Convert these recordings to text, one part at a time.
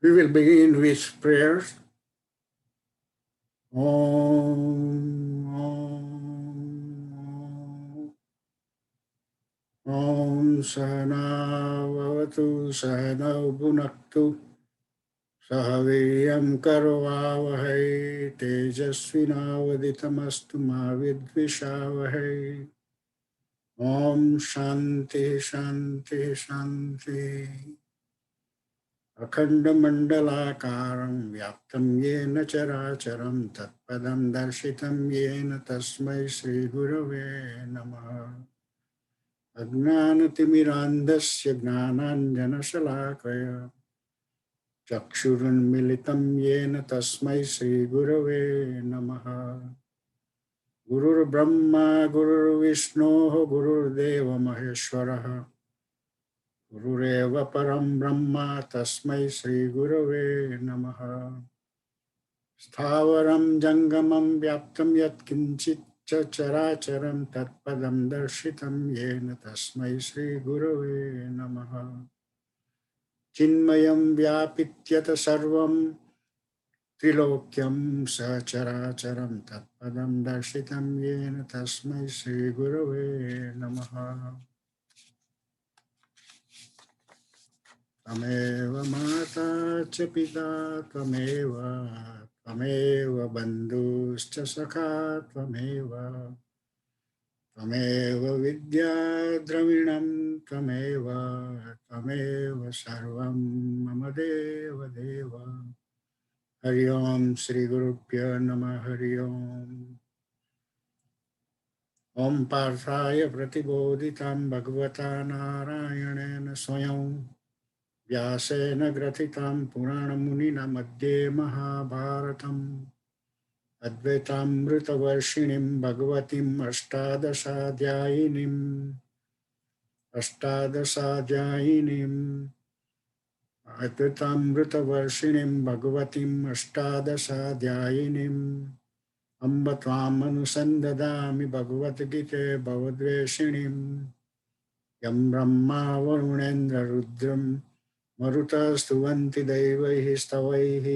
We will begin with prayers. Om, Om, Om Sahana Vavatu Sahana Bhunaktu Sahaviryam Karvavahai Tejasvinavaditamastu Ma Vidvishavahai. Om Shanti Shanti Shanti. अखण्डमण्डलाकारं व्याप्तं येन चराचरं तत्पदं दर्शितं येन तस्मै श्रीगुरवे नमः। अज्ञानतिमिरान्धस्य ज्ञानाञ्जनशलाकया चक्षुरुन्मिलितं येन तस्मै श्रीगुरवे नमः। गुरुर्ब्रह्मा गुरुर्विष्णुः गुरुर्देवो महेश्वरः गुरुरेव परं ब्रह्म तस्मै श्रीगुरवे नमः। स्थावरं जङ्गमं व्याप्तं यत्किञ्चित् चराचरं तत्पदं दर्शितं येन तस्मै श्रीगुरवे नमः। चिन्मयं व्यापित्यत सर्वं त्रिलोक्यं सचराचरं तत्पदं दर्शितं येन तस्मै श्रीगुरवे नमः। त्वमेव माता च पिता त्वमेव त्वमेव बन्धुश्च सखा त्वमेव त्वमेव विद्या द्रविणं त्वमेव त्वमेव सर्वं मम देव देव। हरि ओम श्री गुरुभ्यो नमः। हरि ओम। ओम पार्थाय प्रतिबोधितं भगवता नारायणेन स्वयं व्यासेन ग्रथितं पुराणमुनिना मध्ये महाभारतम् अद्वैतामृतवर्षिणीं भगवतीम् अष्टादशाध्यायिनीम् अद्वैतामृतवर्षिणीं भगवतीम् अष्टादशाध्यायिनीम् अम्ब त्वाम् अनुसन्ददामि भगवद्गीते भवद्वेषिणीम् यं ब्रह्मा वरुणेन्द्र रुद्रं मरुतस्तुवन्ति दैवैः स्तवैः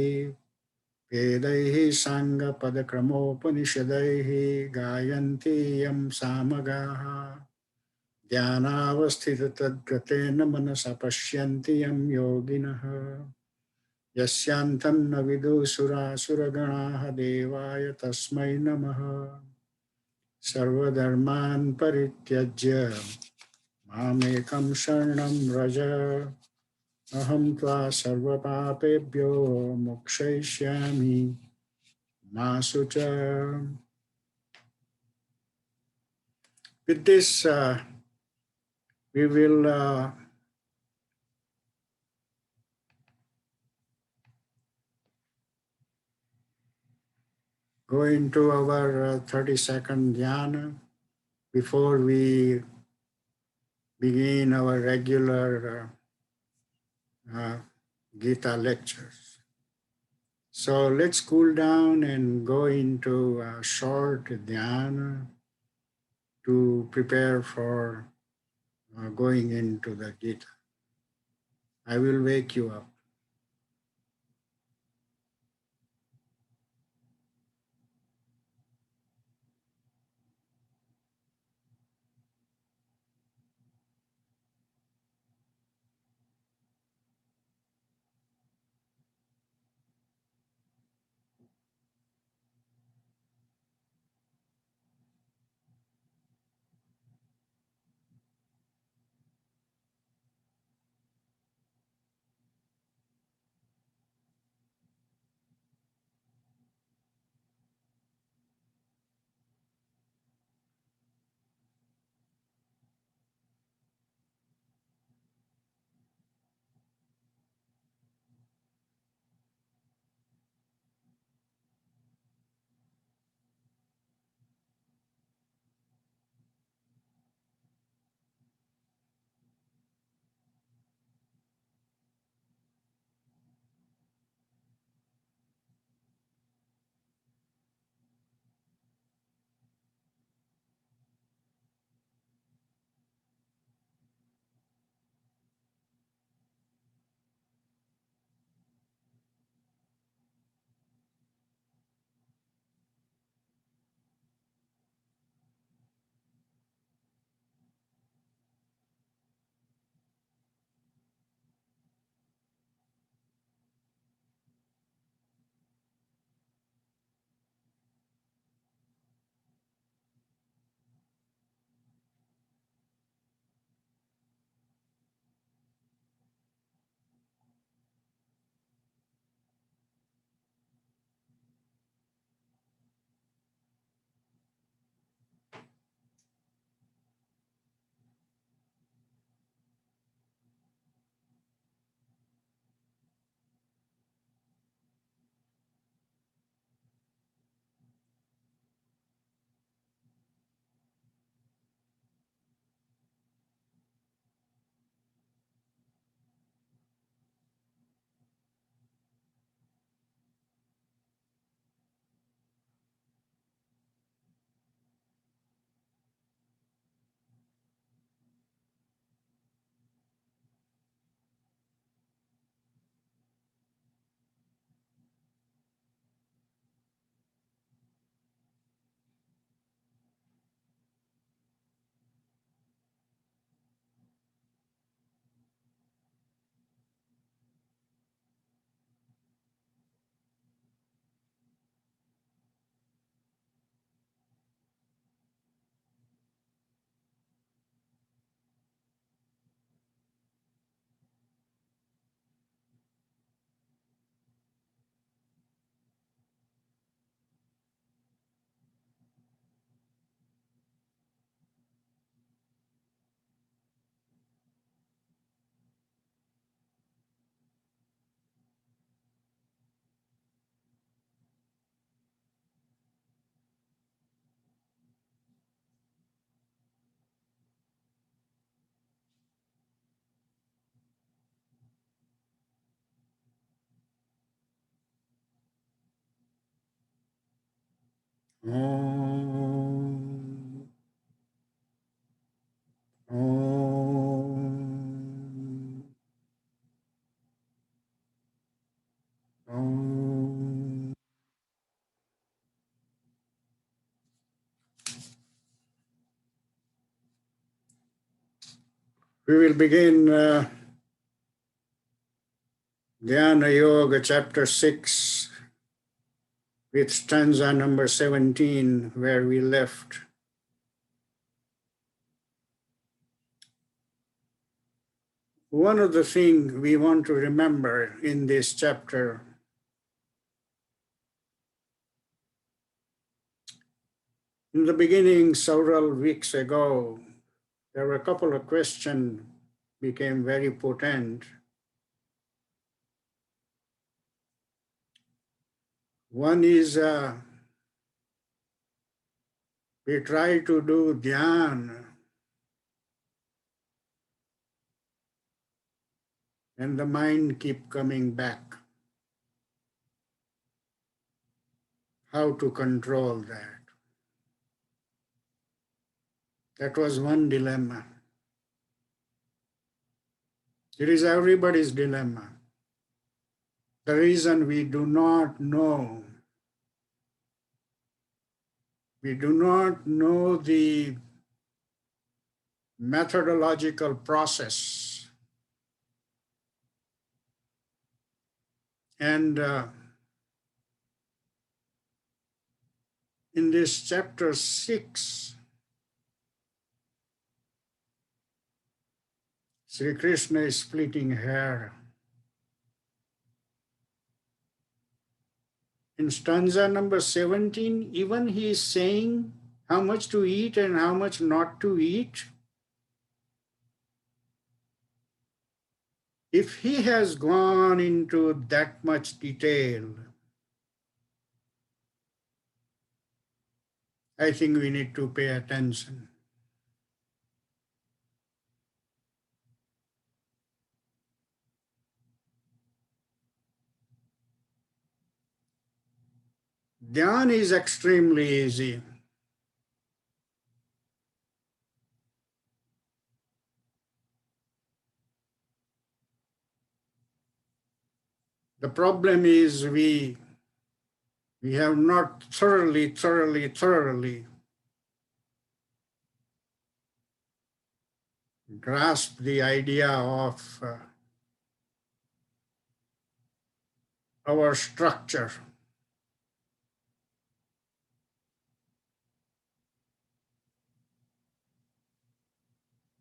वेदैः साङ्गपदक्रमोपनिषदैः गायन्ति यं सामगाः ध्यानावस्थिततद्गतेन मनसा पश्यन्ति यं योगिनः यस्यान्तं न विदुसुरासुरगणाः देवाय तस्मै नमः। सर्वधर्मान् परित्यज्य मामेकं शरणं व्रज अहं त्वा सर्वपापेभ्यो मोक्षयिष्यामि मा शुचः। With this, we will go into our 30-second dhyana before we begin our regular Gita lectures. So let's cool down and go into a short dhyana to prepare for going into the Gita. I will wake you up. Om. Om. Om. We will begin Dhyana Yoga chapter 6 with stanza number 17 where we left. One of the things we want to remember in this chapter, in the beginning several weeks ago, there were a couple of questions became very potent. One is we try to do dhyan and the mind keep coming back. How to control that? That was one dilemma. It is everybody's dilemma. The reason we do not know the methodological process. And in this chapter 6, Sri Krishna is splitting hair. In stanza number 17, even he is saying how much to eat and how much not to eat. If he has gone into that much detail, I think we need to pay attention. Dhyan is extremely easy. The problem is we have not thoroughly grasped the idea of our structure.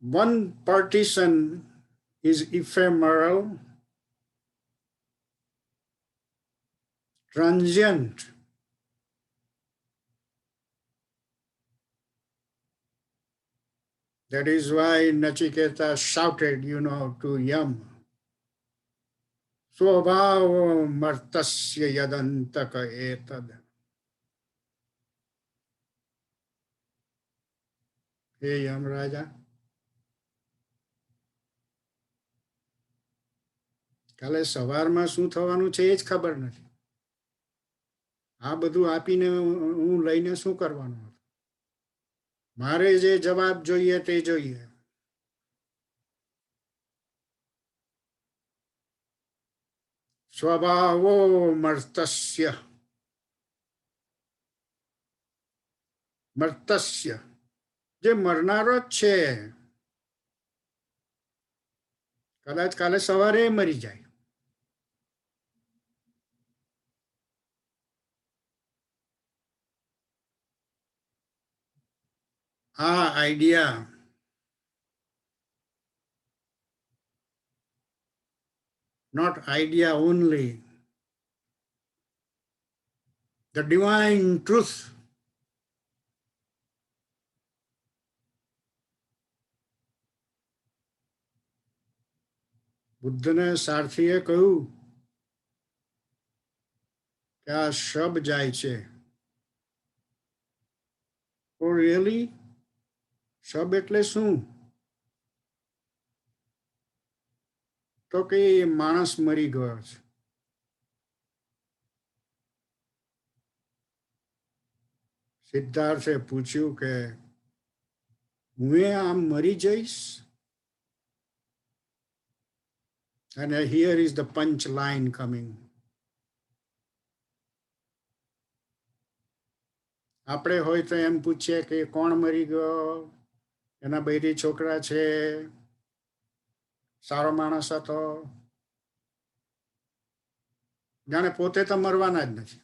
One partition is ephemeral, transient. That is why Nachiketa shouted, to Yam, Swabhava martasya yadantaka etad. Hey Yam Raja, કાલે સવારમાં શું થવાનું છે એ જ ખબર નથી. આ બધું આપીને હું લઈને શું કરવાનું? મારે જે જવાબ જોઈએ તે જોઈએ. સ્વભાવો મર્તસ્ય જે મરનારો જ છે, કદાચ કાલે સવારે મરી જાય. આ idea not idea only, the divine truth. બુદ્ધને સારથીએ કહ્યું કે આ શબ જાય છે. ઓ રિયલી? શબ એટલે શું? તો કે માણસ મરી ગયો છે. સિદ્ધાર્થે પૂછ્યું કે હું આમ મરી જઈશ? And here is the punch line coming. આપણે હોય તો એમ પૂછીએ કે કોણ મરી ગયો, એના બૈરી છોકરા છે, સારો માણસ હતો, જાણે પોતે તો મરવાના જ નથી.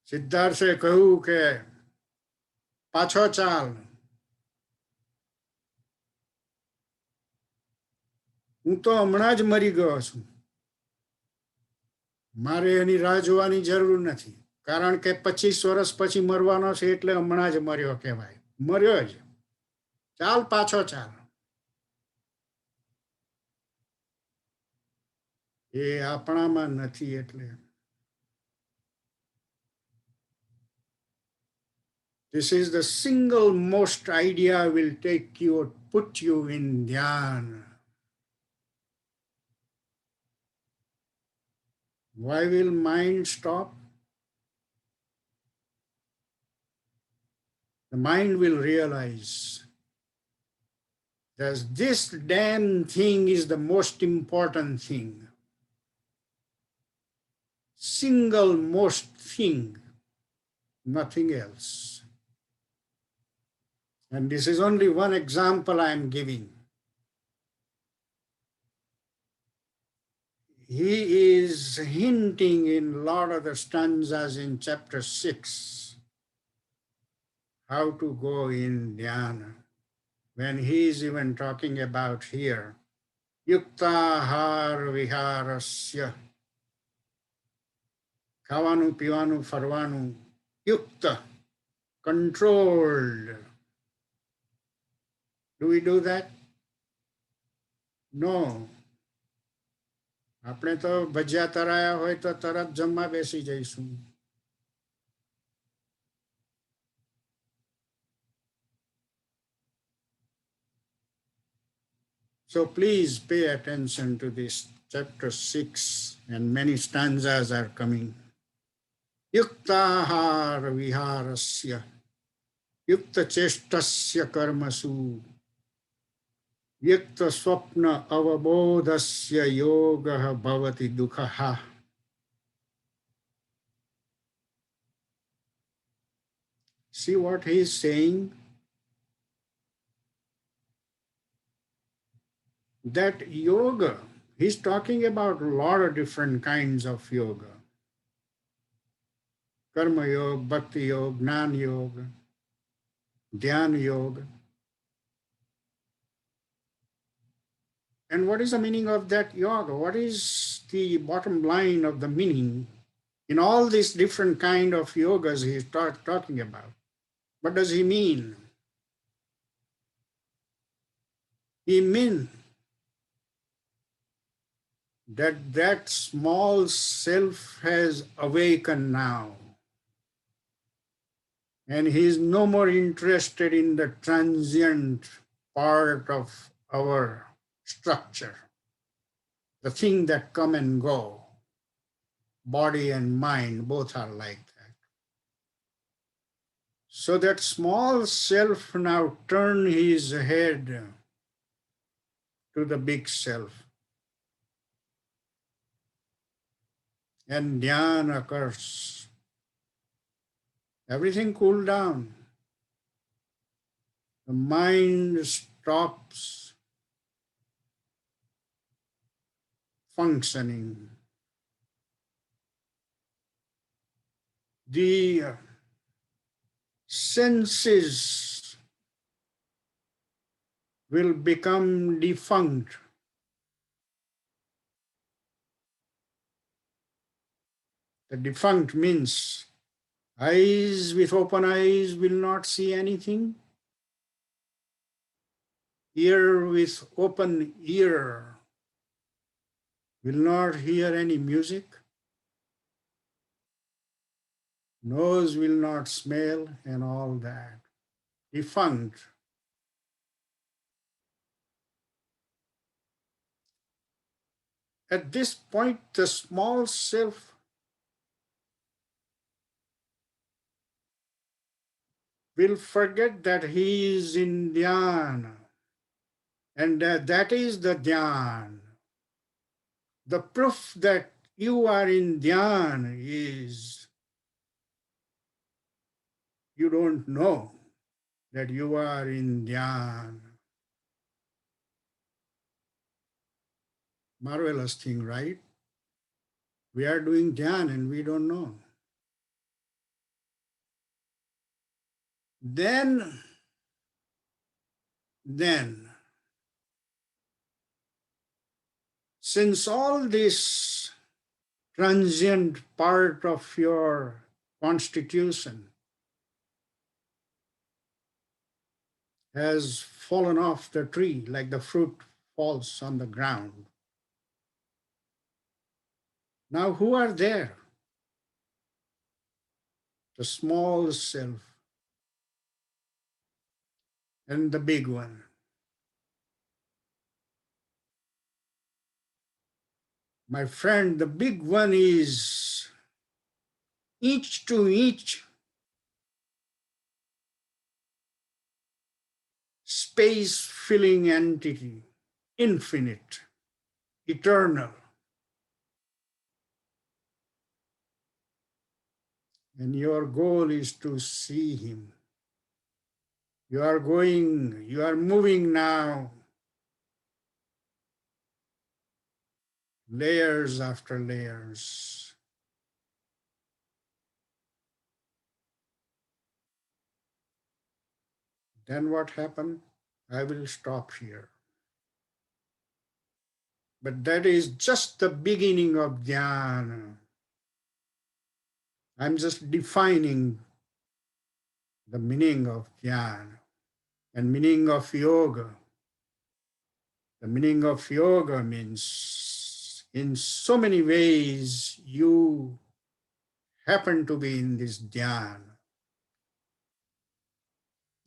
સિદ્ધાર્થે કહ્યું કે પાછો ચાલ, હું તો હમણાં જ મરી ગયો છું, મારે એની રાહ જોવાની જરૂર નથી, કારણ કે 25 વર્ષ પછી મરવાનો છે એટલે હમણાં જ મર્યો કહેવાય. મર્યો જ, ચાલ પાછો ચાલ. એ આપણામાં નથી એટલે. This is the single most idea will take you or put you in dhyan. Why will mind stop? The mind will realize that this damn thing is the most important thing. Single most thing, nothing else. And this is only one example I am giving. He is hinting in a lot of the stanzas in chapter 6 how to go in dhyana. When he is even talking about here, yuktahar viharasya, ખાવાનું પીવાનું ફરવાનું યુક્ત, controlled. Do we do that? No. આપણે તો ભજીયા તરાયા હોય તો તરત જમવા બેસી જઈશું. So please pay attention to this chapter 6 and many stanzas are coming. Yuktahar viharasya, yukta cheshtasya karmasu, yukta swapna avabodhasya yogah bhavati dukhaha. See what he is saying? That yoga, he's talking about a lot of different kinds of yoga. Karma yoga, bhakti yoga, jnana yoga, dhyana yoga. And what is the meaning of that yoga? What is the bottom line of the meaning in all these different kind of yogas he's talking about? What does he mean? He means that small self has awakened now. And he is no more interested in the transient part of our structure, the thing that come and go. Body and mind both are like that. So that small self now turn his head to the big self. And dhyana occurs. Everything cool down. The mind stops functioning. The senses will become defunct. The defunct means eyes with open eyes will not see anything. Ear with open ear will not hear any music. Nose will not smell and all that. Defunct. At this point, the small self will forget that he is in dhyana. And that is the dhyan. The proof that you are in dhyan is you don't know that you are in dhyan. Marvelous thing, right? We are doing dhyan and we don't know. Then, since all this transient part of your constitution has fallen off the tree like the fruit falls on the ground, now who are there? The small self and the big one. My friend, the big one is each to each space filling entity, infinite, eternal. And your goal is to see him. You are moving now, layers after layers. Then what happened? I will stop here. But that is just the beginning of dhyana. I'm just defining the meaning of dhyana and meaning of yoga. The meaning of yoga means in so many ways you happen to be in this dhyana.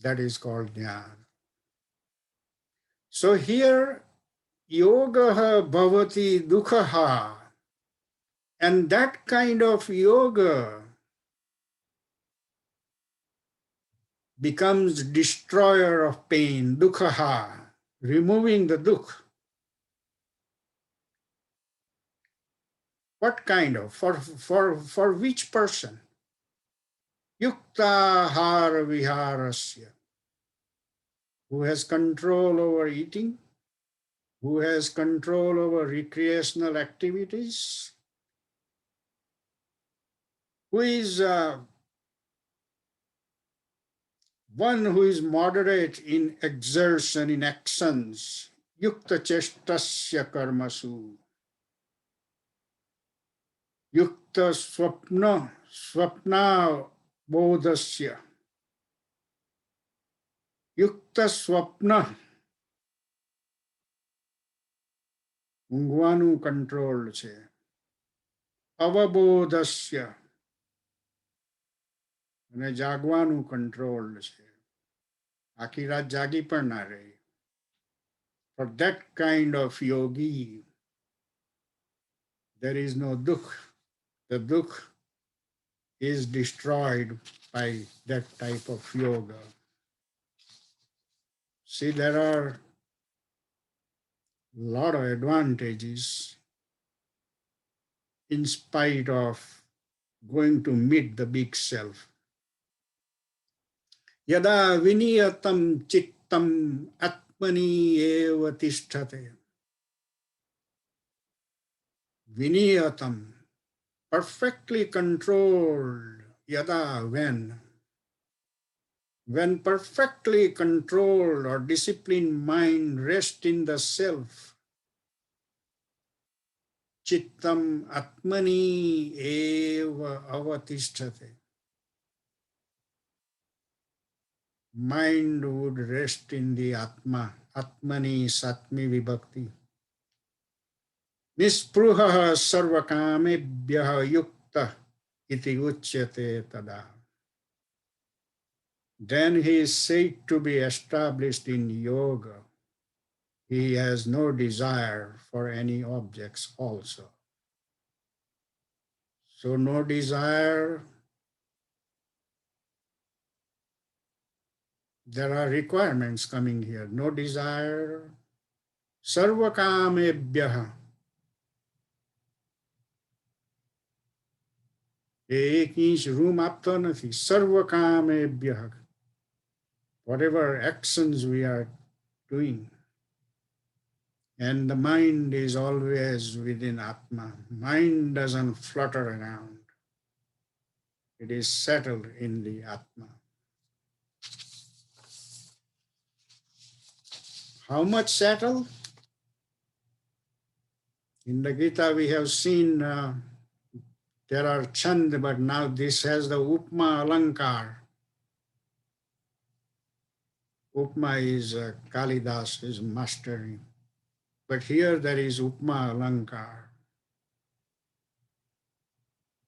That is called dhyana. So here, yoga bhavati dukhaha, and that kind of yoga becomes destroyer of pain, dukhaha, removing the dukh. What kind of? For which person? Yukta hara viharasya, who has control over eating, who has control over recreational activities, who is one who is moderate in exertion, in actions, yukta chestasya karmasu, yukta swapna bodhasya, yukta swapna, ઊંઘવાનું control છે, અવબોધસ્ય અને જાગવાનું control છે. આખી રાત જાગી પણ ના રહી. For that kind of yogi, there is no dukh. The dukh is destroyed by that type of yoga. See, there are a lot of advantages in spite of going to meet the big self. Yada viniyatam chittam atmani eva tishthate. Viniyatam, perfectly controlled. Yada, when perfectly controlled or disciplined mind rests in the self, chittam atmani eva avatishthate. Mind would rest in the atma. Atmani satmi vibhakti. Nispruha sarvakamebhyaha yukta iti uchyate tada. Then he is said to be established in yoga. He has no desire for any objects also. So no desire, There are requirements coming here. No desire. Sarvakamebhyah. एक inch room आपतो નથી. Sarvakamebhyah. Whatever actions we are doing. And the mind is always within Atma. Mind doesn't flutter around. It is settled in the Atma. How much settled? In the Gita we have seen there are chand, but now this has the upma alankar. Upma is Kalidas is mastering. But here there is upma alankar.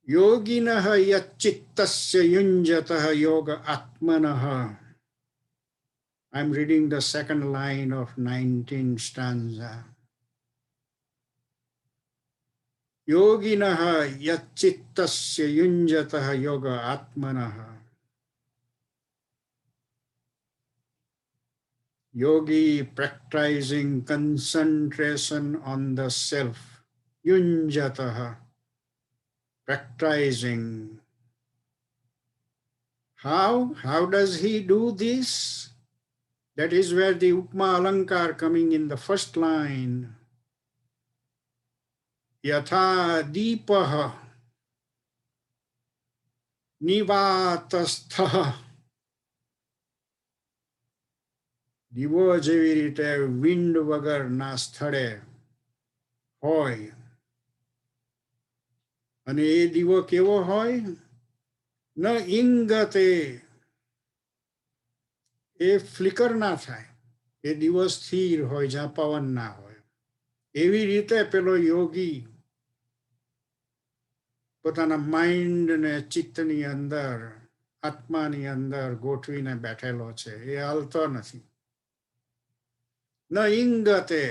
Yoginaha yachittasya yunjataha yoga atmanaha. I'm reading the second line of 19th stanza. Yoginaha yachittasya yunjataha yoga atmanaha. Yogi practicing concentration on the self. Yunjataha. Practicing. How? How does he do this? That is where the Upma Alankar coming in the first line. Yatha deepaha nivatastha. દીવો જેવી રીતે wind વગરના સ્થળે હોય અને એ દીવો કેવો હોય ન ઇંગતે એ ફ્લિકર ના થાય એ દીવો સ્થિર હોય જ્યાં પવન ના હોય એવી રીતે પેલો યોગી પોતાના માઇન્ડ ને ચિત્તની અંદર આત્માની અંદર ગોઠવીને બેઠેલો છે એ હલતો નથી न इंगते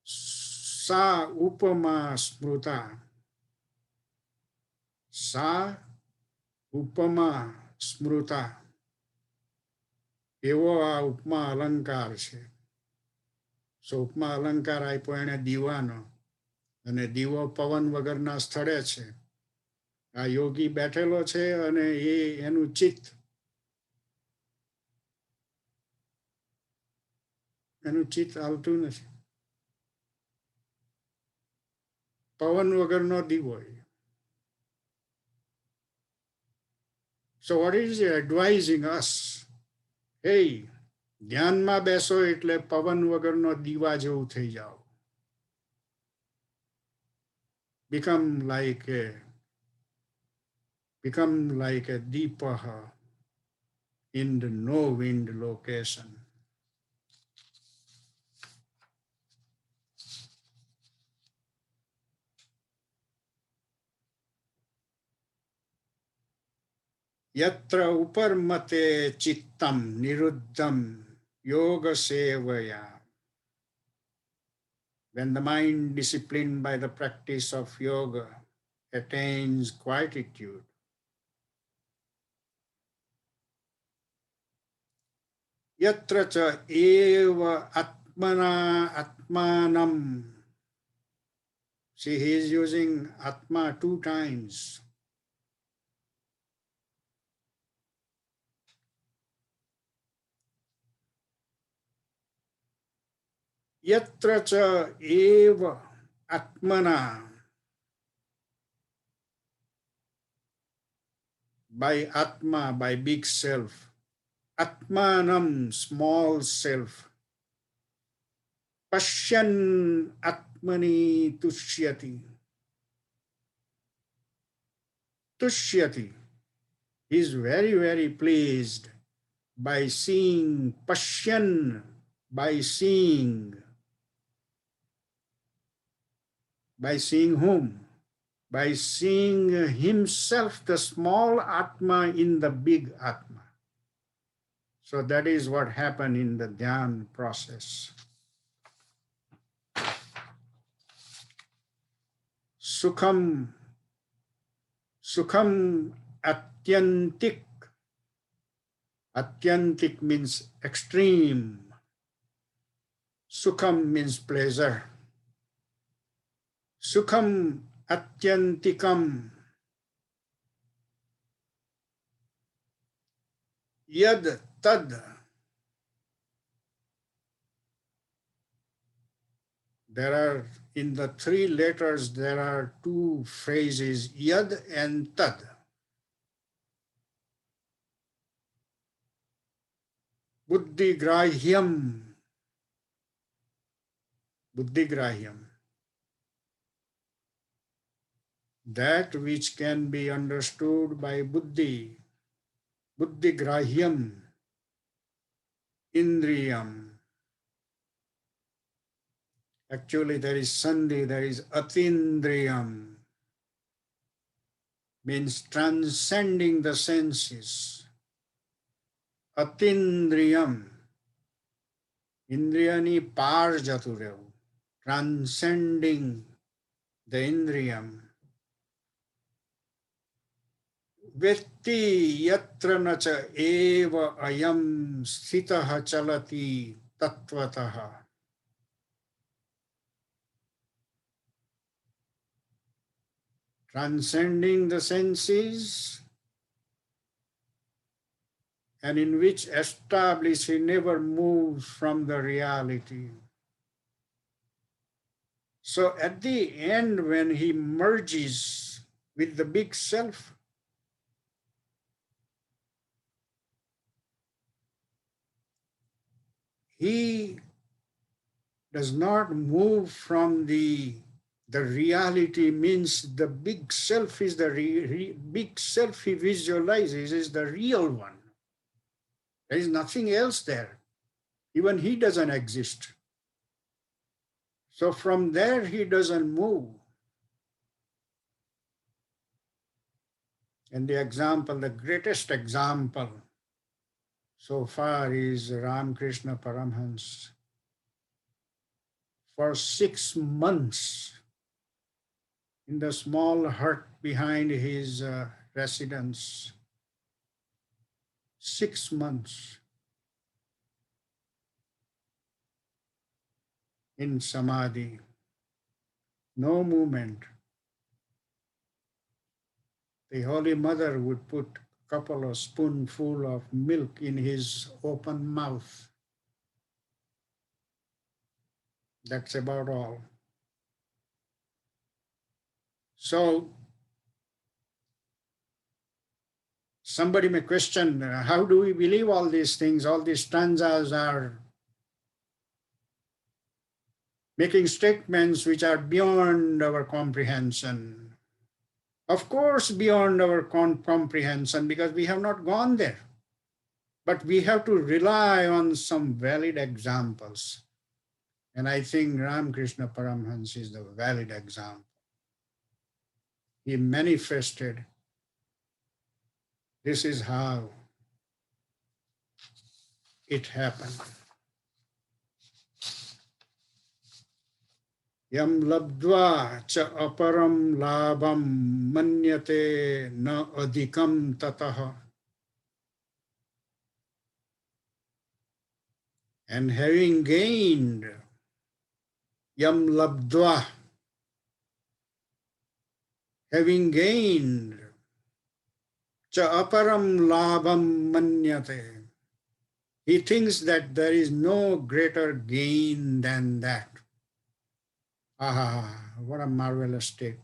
सा उपमा स्मृता सा उपमा स्मृता एवो आ उपमा अलंकार छे सो उपमा अलंकार आप्यो एने दीवानो अने दीवो पवन वगरना स्थळे छे आ योगी बैठेलो छे अने ए एनु चित्त એનું ચિત્ત આવતું નથી પવન વગરનો દીવો. So what is he advising us? Hey, ધ્યાનમાં બેસો એટલે પવન વગરનો દીવા જેવું થઈ જાઓ. Become like a deepaha in the no wind location. यत्र उपरमते चित्तम निरुद्धम yoga sevaya. When the mind disciplined by the practice of yoga attains quietude, yatra cha eva atmana atmanam. See, he is using atma 2 times. Yatra cha eva atmana. By atma, by big self. Atmanam, small self. Pashyan atmani tushyati. Tushyati. He is very, very pleased by seeing Pashyan, by seeing. By seeing whom? By seeing himself, the small Atma in the big Atma. So that is what happened in the Dhyan process. Sukham atyantik. Atyantik means extreme. Sukham means pleasure. Sukham atyantikam. Yad tad. There are, in the three letters, there are two phrases, yad and tad. Buddhigrahyam. Buddhigrahyam. That which can be understood by buddhi. Buddhigrahyam. Indriyam. Actually, there is sandhi, there is atindriyam. Means transcending the senses. Atindriyam. Indriyani par jaturev. Transcending the indriyam. Vetti yatra nacha eva ayam sthitaha chalati tattvataha. Transcending the senses, and in which established he never moves from the reality. So at the end, when he merges with the big self, he does not move from the reality. Means the big self is the big self he visualizes is the real one. There is nothing else there. Even he doesn't exist. So from there he doesn't move. And the example, the greatest example so far is Ramakrishna Paramhans. For 6 months in the small hut behind his residence, 6 months in samadhi, no movement. The Holy Mother would put a couple of spoonfuls of milk in his open mouth. That's about all. So somebody may question, how do we believe all these things? All these stanzas are making statements which are beyond our comprehension. Of course, beyond our comprehension, because we have not gone there. But we have to rely on some valid examples. And I think Ramakrishna Paramhans is the valid example. He manifested. This is how it happened. Yam labdva cha aparam labham manyate na adhikam tataha. And having gained, yam labdva, having gained, cha aparam labham manyate. He thinks that there is no greater gain than that. Ah, what a marvelous state.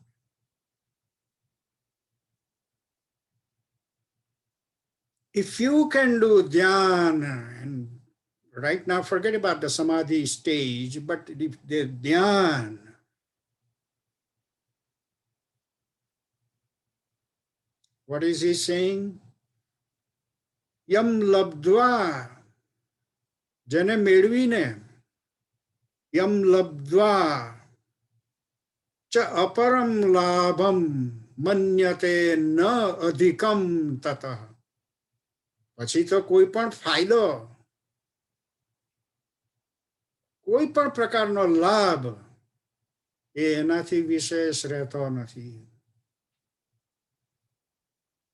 If you can do dhyana, and right now forget about the samadhi stage, but if the dhyana, what is he saying? Yam labdva, jane medvine, yam labdva, cha aparam labham manyate na adhikam tatah. પછી તો કોઈ પણ ફાયદો, કોઈ પણ પ્રકારનો લાભ એ એનાથી વિશેષ રહેતો નથી.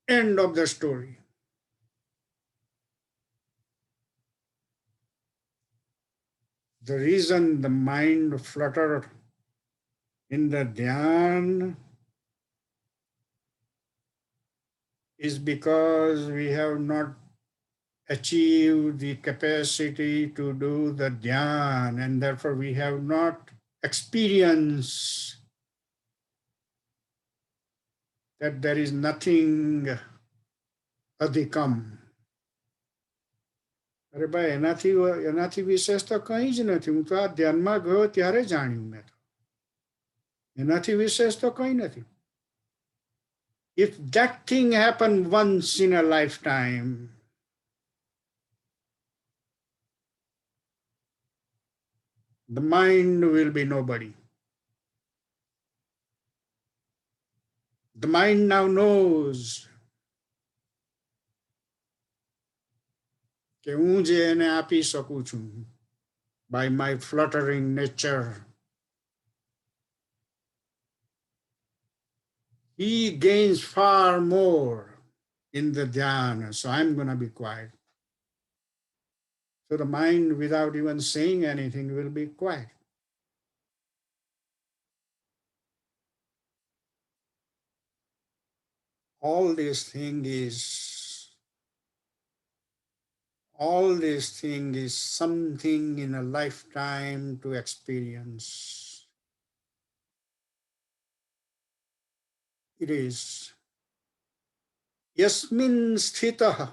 End of the story. The reason the mind fluttered in the dhyan is because we have not achieved the capacity to do the dhyan, and therefore we have not experienced that there is nothing adhikam. અરે ભાઈ એનાથી વિશેષ તો કંઈ જ નથી. હું તો આ ધ્યાનમાં ગયો ત્યારે જાણ્યું મેં તો. એનાથી વિશેષ તો કંઈ નથી. If that thing happened once in a lifetime, the mind will be nobody. The mind now knows કે હું જે એને આપી શકું છું by my fluttering nature. He gains far more in the dhyana, so I'm going to be quiet. So the mind, without even saying anything, will be quiet. All this thing is something in a lifetime to experience. It is yasmin sthitah,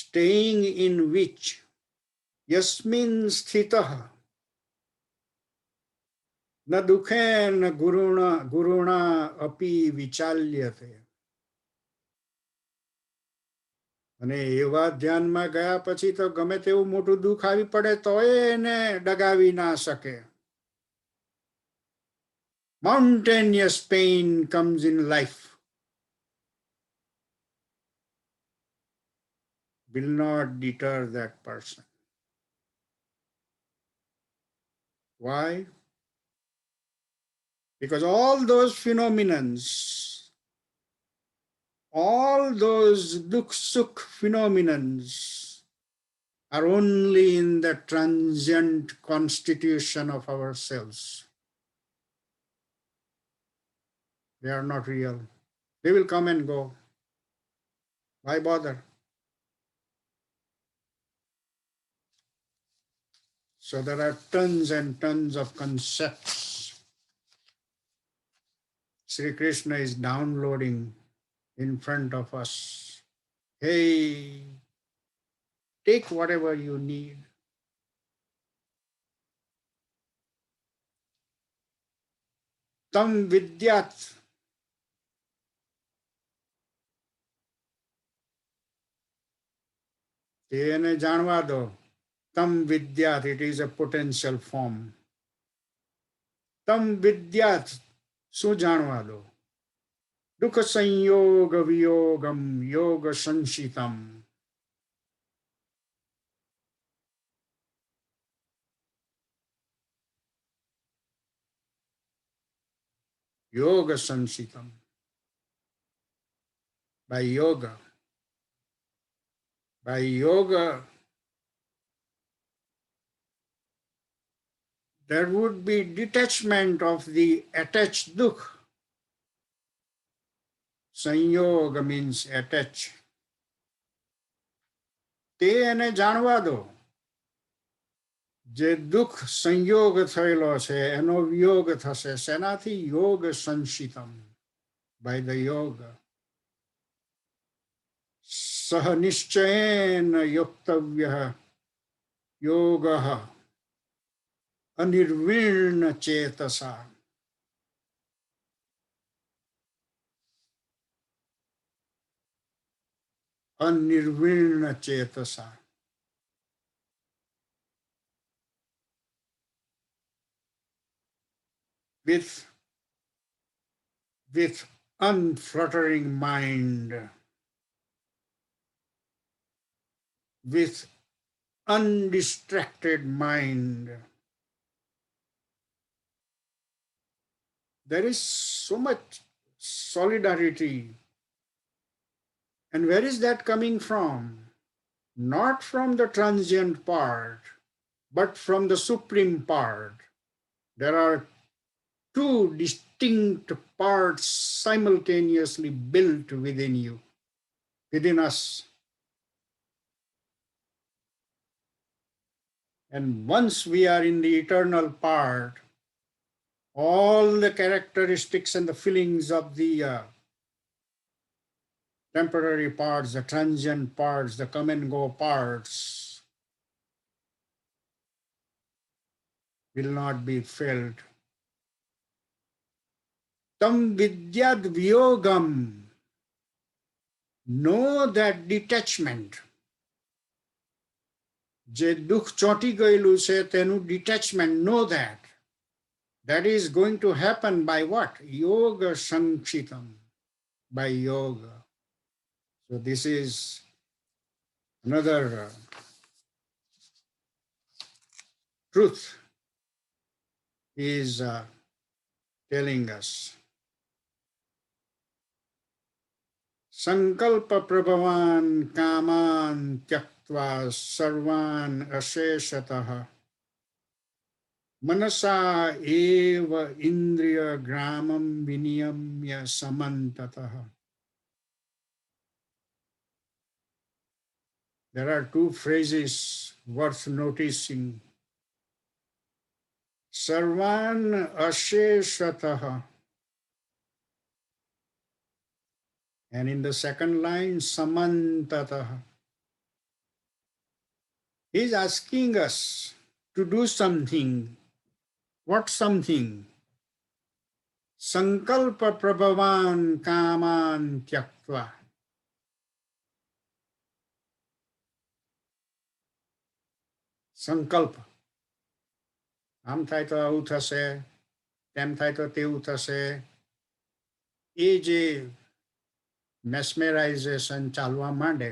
staying in which, yasmin sthitah, na dukhen guruna api vichalyate. અને એવા ધ્યાનમાં ગયા પછી તો ગમે તેવું મોટું દુઃખ આવી પડે તોય એને ડગાવી ના શકે. Mountainous pain comes in life, will not deter that person. Why? Because all those phenomenons, all those dukh-sukh phenomenons are only in the transient constitution of ourselves. They are not real. They will come and go. Why bother? So there are tons and tons of concepts Sri Krishna is downloading in front of us. Hey, take whatever you need. Tam vidyat. તેને જાણવા દો. Tam vidyat, it is a potential form. Tam vidyat, શું જાણવા દો? Dukha sanyoga viyogam yoga sanshitam. Yoga sanshitam. By yoga. By yoga, there would be detachment of the attached dukh. Sanyoga means attach. તે એને જાણવા દો. જે દુઃખ સંયોગ થયેલો છે એનો વિયોગ થશે. શેનાથી? યોગ સંશિતમ. By the yoga. સહ નિશ્ચયેન યોક્તવ્યઃ યોગઃ અનિર્વિણ ચેતસા. Anirvirna chetasa. With unfluttering mind, with undistracted mind. There is so much solidarity. And where is that coming from? Not from the transient part, but from the supreme part. There are two distinct parts simultaneously built within you, within us. And once we are in the eternal part, all the characteristics and the feelings of the temporary parts, the transient parts, the come and go parts will not be felt. Tam vidyad vyogam. Know that detachment. જે દુઃખ ચોંટી ગયેલું છે તેનું detachment, know that. That is going to happen by what? Yoga sankshitam. By yoga. So this is another truth is telling us. Sankalpa prabhavan kaman tyaktva sarvan asheshatah manasa eva indriya gramam viniyamya samantatah. There are two phrases worth noticing. Sarvan asheshatah. And in the second line, samantatah. He is asking us to do something. What something? Sankalpa prabhavan kaman tyaktva. સંકલ્પ આમ થાય તો આવું થશે, તેમ થાય તો તેવું થશે. એ જે મેસ્મેરાઇઝેશન ચાલવા માંડે,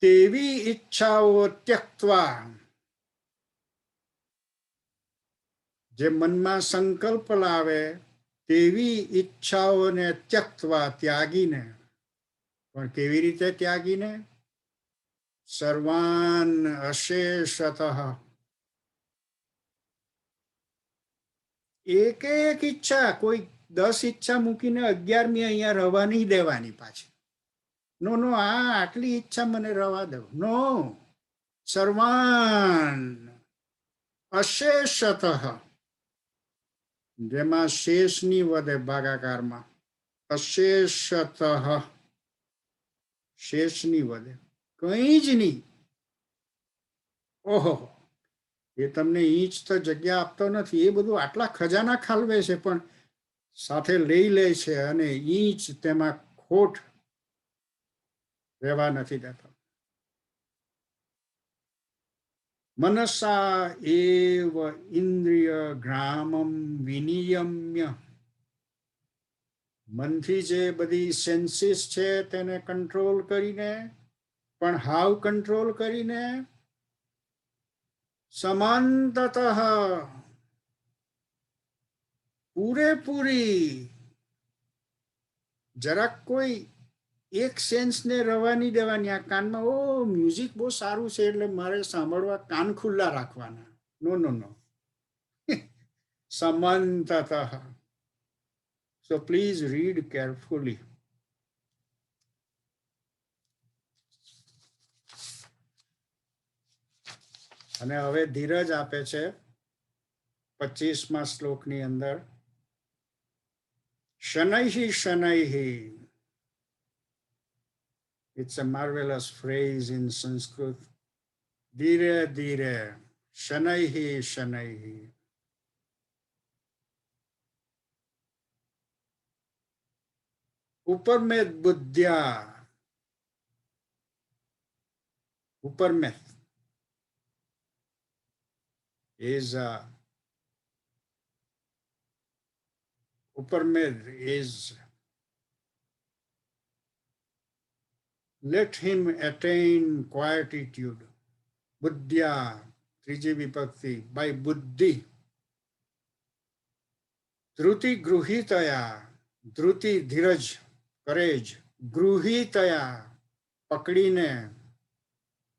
તેવી ઈચ્છાઓ ત્યક્તવા, જે મનમાં સંકલ્પ લાવે તેવી ઈચ્છાઓને ત્યક્તવા, ત્યાગીને. પણ કેવી રીતે ત્યાગીને? સર્વાન અશેષતઃ. એક એક ઈચ્છા, કોઈ 10 ઈચ્છા મૂકીને 11મી અહીંયા રવા નહીં દેવાની પાછી. નો નો, આટલી ઈચ્છા મને રવા દો. નો, સર્વાન અશેષતઃ. જેમાં શેષની વધે ભાગાકારમાં. અશેષતઃ, શેષની વધે, કંઈ જ નહીં. ઓહો, એ તમને ઈંચ તો જગ્યા આપતો નથી, એ બધું આટલા ખજાના ખાલવે છે પણ સાથે લઈ લે છે અને ઈંચ તેમાં ખોટ રહેવા નથી દેતો. મનસા એવ ઇન્દ્રિય ગ્રામમ વિનિયમ્ય. મનથી જે બધી સેન્સીસ છે તેને કંટ્રોલ કરીને, પણ હાવ કંટ્રોલ કરીને? समांततः, પૂરેપૂરી. જરાક કોઈ એક સેન્સને રવા નહીં દેવાની. આ કાનમાં ઓ મ્યુઝિક બહુ સારું છે એટલે મારે સાંભળવા કાન ખુલ્લા રાખવાના. નો નો નો. સમંતતઃ. So please read carefully. અને હવે ધીરજ આપે છે 25મા શ્લોકની અંદર. શનૈહિ શનૈહિ. It's a marvelous phrase in Sanskrit. ધીરે ધીરે. શનૈહિ શનૈહિ. ઉપરમેત બુદ્ધ્યા. ઉપરમેત is Uparmed is let him attain quietude. Buddhya, triji vibhakti, by buddhi. Dhruti gruhitaya, dhruti dhiraj, courage, gruhitaya, pakdine,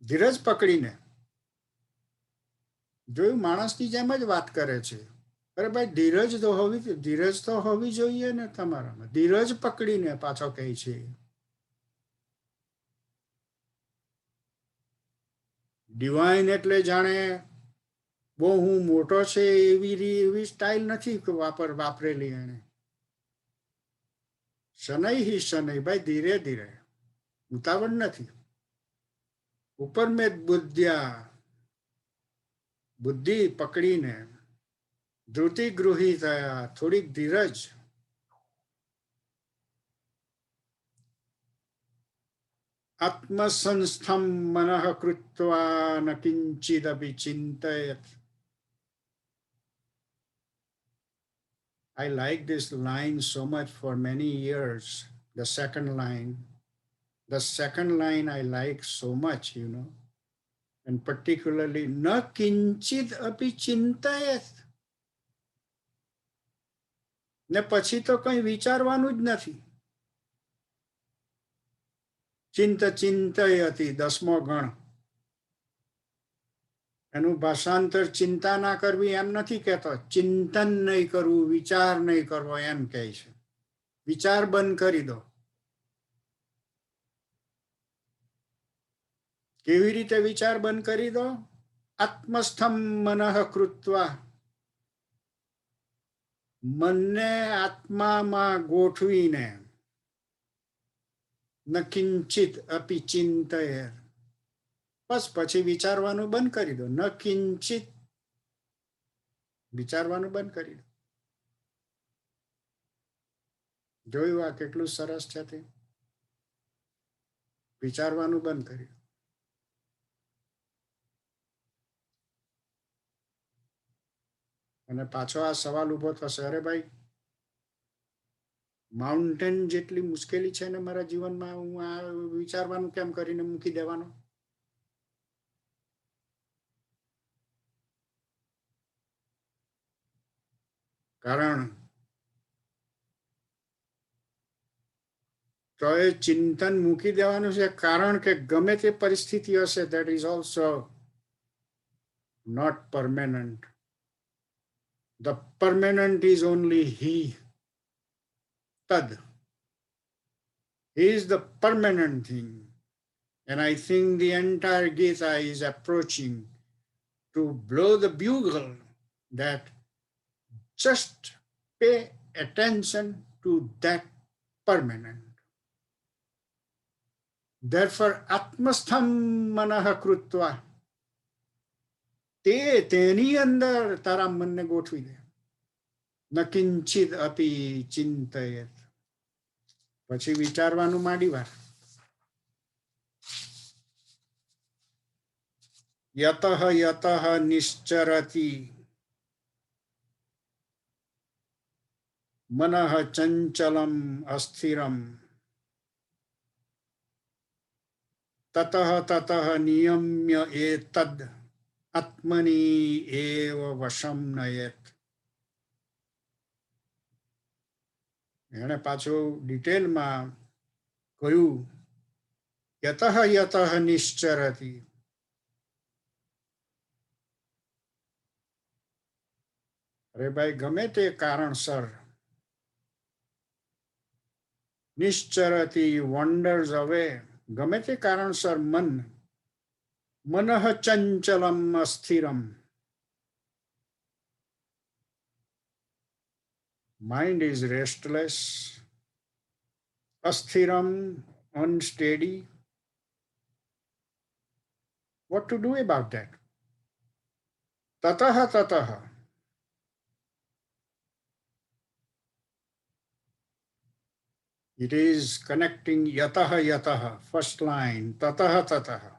ધીરજ પકડીને. જોયું, માણસની જેમ જ વાત કરે છે. અરે ભાઈ, ધીરજ તો હોવી જોઈએ ને તમારામાં. ધીરજ પકડીને પાછો કહે છે. ડિવાઇન એટલે જાણે બહુ હું મોટો છે એવી સ્ટાઇલ નથી વાપરેલી એને. શનૈ ભાઈ, ધીરે ધીરે, ઉતાવળ નથી. ઉપર મેં બુદ્ધિ પકડીને, ધૃતિ ગૃહી થયા, થોડીક ધીરજ. આત્મસંસ્થમ મનઃ કૃત્વા ન કિંચિદપી ચિંતયેત. I like this line so much for many years. The second line. The second line I like so much, and particularly na kinchit api chintayet. ને પછી તો કંઈ વિચારવાનું જ નથી. ચિંતયતિ, 10મો ગણ. એનું ભાષાંતર ચિંતા ના કરવી એમ નથી કહેતો. ચિંતન નહીં કરવું, વિચાર નહીં કરવો એમ કહે છે. વિચાર બંધ કરી દો. કેવી રીતે વિચાર બંધ કરી દો? આત્મસ્થમ મનઃ કૃત્વા. મનને આત્મામાં ગોઠવીને. ન કિંચિત અપી ચિંતયે. બસ પછી વિચારવાનું બંધ કરી દો. ન કિંચિત, વિચારવાનું બંધ કરી દો. જોયું આ કેટલું સરસ છે તે? વિચારવાનું બંધ કરી દો. અને પાછો આ સવાલ ઉભો થશે, અરે ભાઈ, માઉન્ટેન જેટલી મુશ્કેલી છે ને મારા જીવનમાં, હું આ વિચારવાનું કેમ કરીને મૂકી દેવાનો? કારણ તો એ ચિંતન મૂકી દેવાનું છે. કારણ કે ગમે તે પરિસ્થિતિ હશે, that is also not permanent. The permanent is only He. Tad. He is the permanent thing. And I think the entire Gita is approaching to blow the bugle that just pay attention to that permanent. Therefore, atmastham manah krutva. તેની અંદર તારા મનને ગોઠવી દે. ન કિંચિત અપી ચિંતયેત. પછી વિચારવાનું માંડી વાર. યતઃ યતઃ નિશ્ચરતિ મનઃ ચંચલમ અસ્થિરમ તતઃ તતઃ નિયમ્ય એતદ આત્મની એવ વશમ નયેત. એણે પાછું ડિટેલમાં કહ્યું, યતઃ યતઃ નિશ્ચરતિ. અરે ભાઈ, ગમે તે કારણસર, નિશ્ચરતિ, વોન્ડર્સ અવે, ગમે તે કારણસર મનઃ ચંચલમ અસ્થિરમ. Mind is restless, asthiram, unsteady. What to do about that? Tataha tataha. It is connecting yataha yataha, first line, tataha tataha.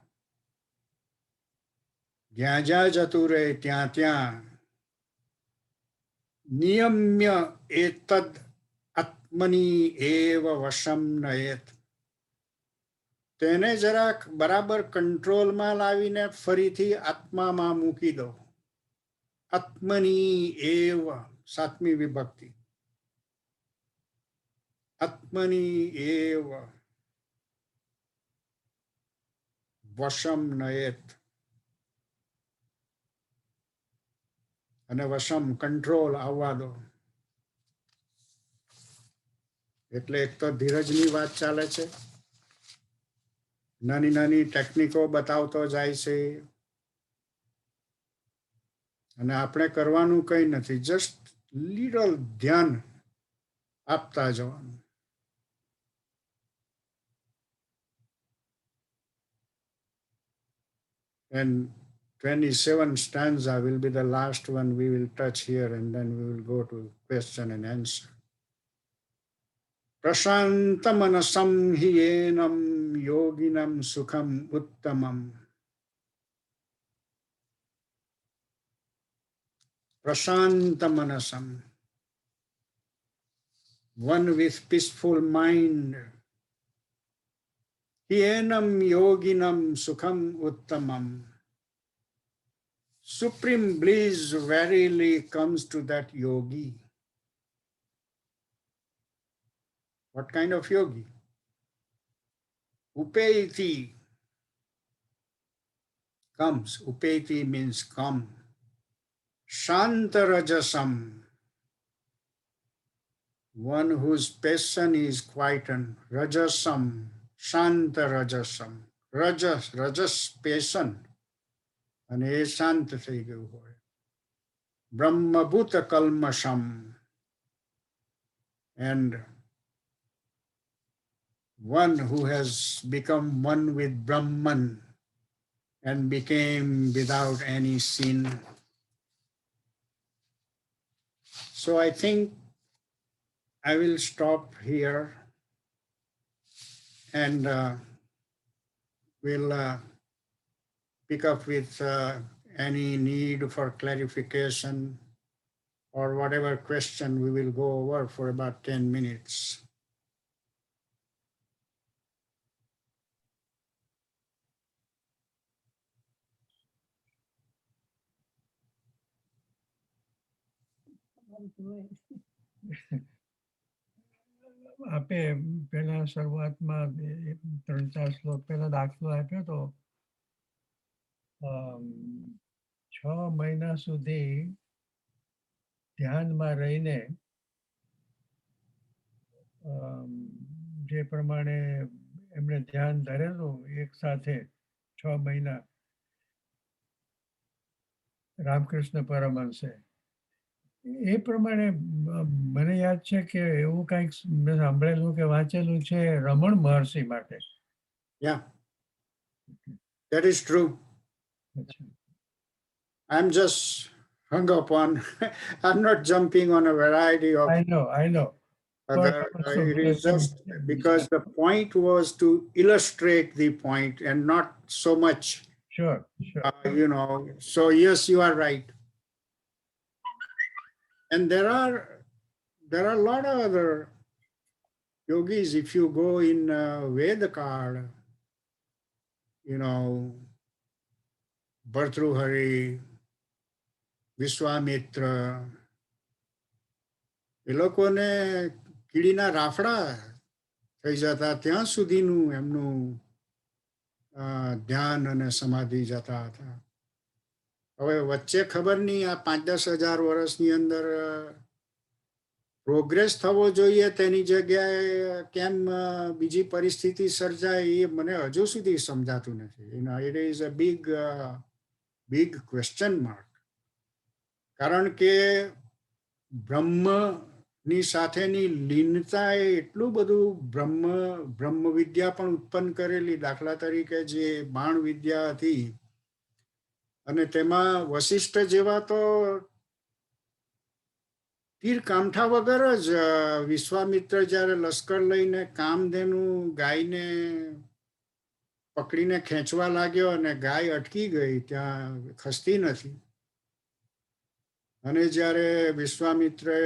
જ્યાં જ્યાં જતું રહે ત્યાં ત્યાં નિયમ્ય એતદ આત્મની એવ વશમ નયેત. તેને જરાક બરાબર કંટ્રોલમાં લાવીને ફરીથી આત્મામાં મૂકી દો. આત્મની એવ, 7મી વિભક્તિ. આત્મની એવ. વશમ નયેત. અને વશમ કંટ્રોલ આવવા દો. એટલે એક તો ધીરજની વાત ચાલે છે, નાની નાની ટેકનિકો બતાવતો જાય છે, અને આપણે કરવાનું કંઈ નથી, જસ્ટ લિટલ ધ્યાન આપતા જવાનું. And 27 stanza will be the last one we will touch here, and then we will go to question and answer. Prashantamanasam hi enam yoginam sukham uttamam. Prashantamanasam, one with peaceful mind. Hi enam yoginam sukham uttamam. Supreme bliss verily comes to that yogi. What kind of yogi? Upeti comes. Upeti means come. Shantarajasam, one whose passion is quietened. Rajasam, Shantarajasam. Rajas passion. અને એ શાંત થઈ ગયું હોય. બ્રહ્મભૂત કલ્મષમ, and one who has become one with Brahman and became without any sin. So I think I will stop here, and we'll pick up with any need for clarification or whatever question. We will go over for about 10 minutes. આપે પેલા શરૂઆતમાં 3-4 શ્લોક પહેલા દાખલો આપ્યો તો 6 મહિના સુધી ધ્યાનમાં રહીને જે પ્રમાણે એમણે ધ્યાન ધરેલું એક સાથે 6 મહિના રામકૃષ્ણ પરમહંસે, એ પ્રમાણે મને યાદ છે કે એવું કંઈક મેં સાંભળેલું કે વાંચેલું છે રમણ મહર્ષિ માટે. Yeah, that is true. I'm just hung up on, I'm not jumping on a variety of. I know. Other, it is just because the point was to illustrate the point and not so much. Sure. So yes, you are right. And there are a lot of other yogis. If you go in Vedakard, Bhartruhari, Vishwamitra, એ લોકોને કીડીના રાફડા થઈ જતા ત્યાં સુધીનું એમનું ધ્યાન અને સમાધિ જતા હતા. હવે વચ્ચે ખબર નહીં આ 5-10 હજાર વર્ષની અંદર પ્રોગ્રેસ થવો જોઈએ તેની જગ્યાએ કેમ બીજી પરિસ્થિતિ સર્જાય એ મને હજુ સુધી સમજાતું નથી. It is a big question mark. કારણ કે બ્રહ્મની સાથેની લીનતાએ એટલું બધું બ્રહ્મ વિદ્યા પણ ઉત્પન્ન કરેલી. દાખલા તરીકે જે બાણ વિદ્યા હતી અને તેમાં વશિષ્ઠ જેવા તો તીર કામઠા વગર જ વિશ્વામિત્ર જ્યારે લશ્કર લઈને કામધેનુ ગાયને પકડીને ખેંચવા लाग्યો અને ગાય અટકી ગઈ, ત્યાં ખસતી નથી. અને જ્યારે વિશ્વામિત્રએ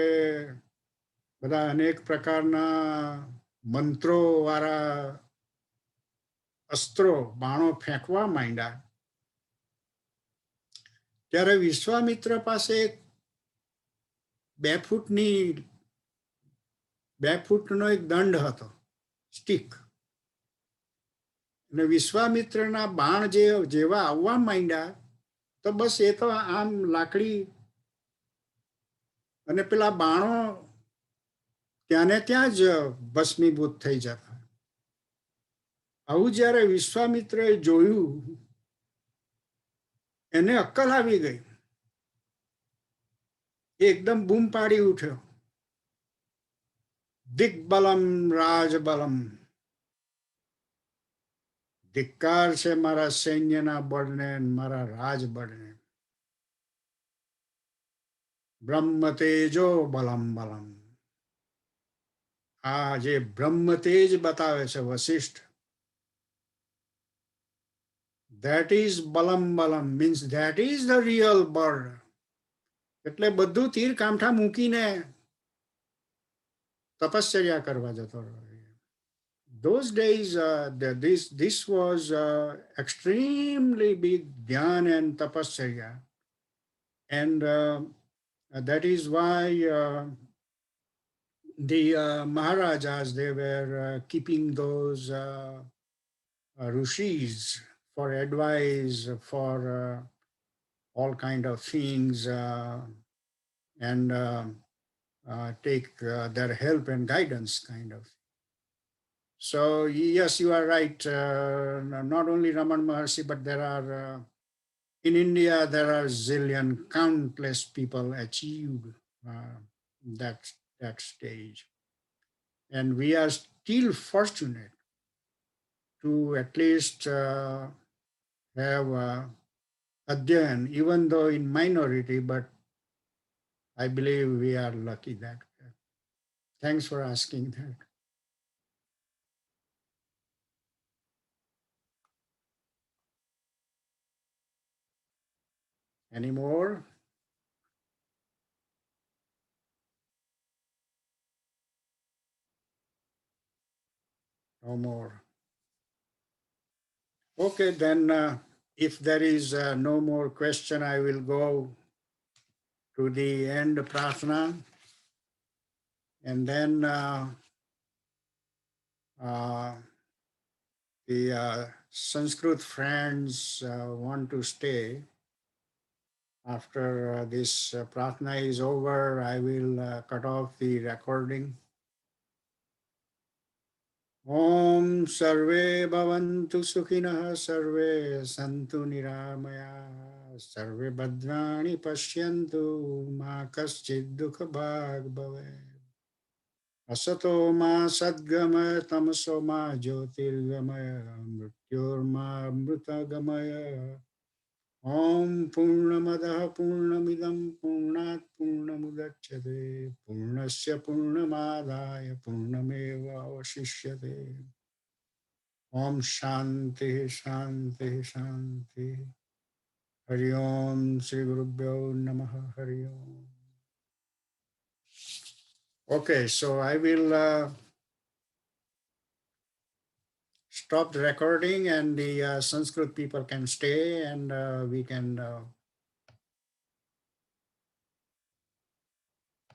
બધા અનેક પ્રકારના મંત્રો વાળા અસ્ત્રો બાણો ફેંકવા માંડ્યા, ત્યારે વિશ્વામિત્ર પાસે 2 ફૂટનો એક દંડ હતો, સ્ટીક. અને વિશ્વામિત્રના બાણ જેવા આવવા માંડ્યા તો બસ એ તો આમ લાકડી અને પેલા બાણો ત્યાં ને ત્યાં જ ભસ્મીભૂત થઈ જતા. આવું જ્યારે વિશ્વામિત્રએ જોયું, એને અક્કલ આવી ગઈ. એ એકદમ બૂમ પાડી ઉઠ્યો, દિગ્બલમ રાજબલમ, ધિક્કાર છે મારા સૈન્યના બળને, મારા રાજબળને. બ્રહ્મ તેજો બલમ બલમ. આ જે બ્રહ્મ તેજ બતાવે છે વશિષ્ઠ, that is બલમ બલમ, means that is the real બળ. એટલે બધું તીર કામઠા મૂકીને તપશ્ચર્યા કરવા જતો રહ્યો. Those days, this was extremely big dhyan and tapasya, and that is why the Maharajas, they were keeping those rishis for advice, for all kind of things, and take their help and guidance, kind of. So yes, you are right. Not only Raman Maharshi, but there are in India there are zillion, countless people achieved uh, that stage, and we are still fortunate to at least have adhyan, even though in minority, but I believe we are lucky that way. Thanks for asking that. Any more? No more. Okay, then if there is no more question, I will go to the end prarthana, and then the Sanskrit friends want to stay. After this prarthana is over, I will cut off the recording. Om sarve bhavantu sukhinah, sarve santu niramaya, sarve bhadrani pashyantu, ma kaschid dukha bhag bhavet. Asato ma sadgamaya, tamaso ma jyotirgamaya, mrityorma amrutagamaya. Om Purnamadaha Purnamidam Purnat Purnamudachyate Purnasya Purnamadaya Purnameva Avashishyate. Om Shanti Shanti Shanti. Hari Om Sri Gurubhyo Namaha Hari Om. Okay, so I will stop the recording, and the Sanskrit people can stay, and we can